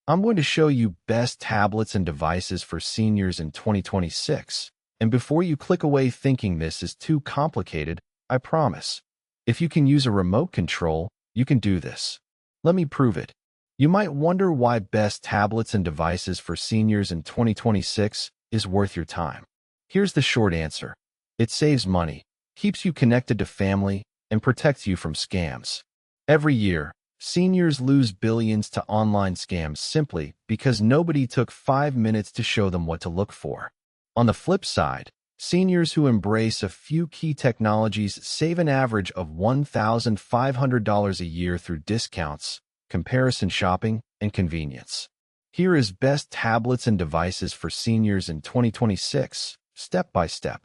I'm going to show you best tablets and devices for seniors in 2026. And before you click away thinking this is too complicated, I promise. If you can use a remote control, you can do this. Let me prove it. You might wonder why best tablets and devices for seniors in 2026 is worth your time. Here's the short answer. It saves money, keeps you connected to family, and protects you from scams. Every year, seniors lose billions to online scams simply because nobody took 5 minutes to show them what to look for. On the flip side, seniors who embrace a few key technologies save an average of $1,500 a year through discounts, comparison shopping, and convenience. Here is best tablets and devices for seniors in 2026, step by step.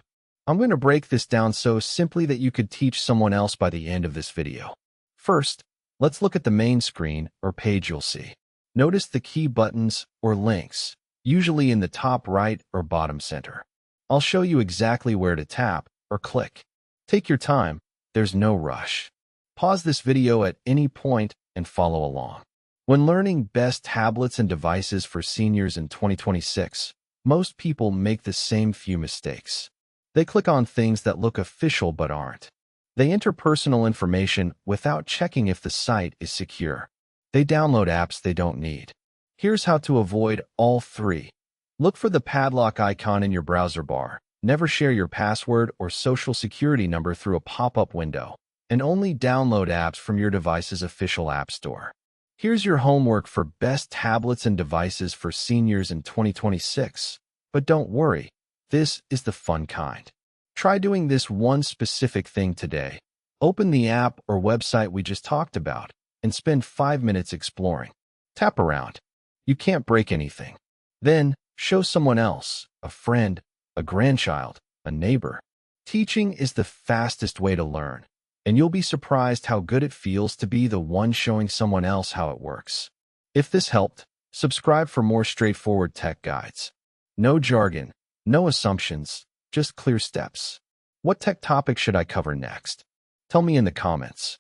I'm going to break this down so simply that you could teach someone else by the end of this video. First, let's look at the main screen or page you'll see. Notice the key buttons or links, usually in the top right or bottom center. I'll show you exactly where to tap or click. Take your time, there's no rush. Pause this video at any point and follow along. When learning best tablets and devices for seniors in 2026, most people make the same few mistakes. They click on things that look official but aren't. They enter personal information without checking if the site is secure. They download apps they don't need. Here's how to avoid all three. Look for the padlock icon in your browser bar. Never share your password or social security number through a pop-up window. And only download apps from your device's official app store. Here's your homework for best tablets and devices for seniors in 2026. But don't worry, this is the fun kind. Try doing this one specific thing today. Open the app or website we just talked about and spend 5 minutes exploring. Tap around. You can't break anything. Then, show someone else, a friend, a grandchild, a neighbor. Teaching is the fastest way to learn, and you'll be surprised how good it feels to be the one showing someone else how it works. If this helped, subscribe for more straightforward tech guides. No jargon, no assumptions, just clear steps. What tech topic should I cover next? Tell me in the comments.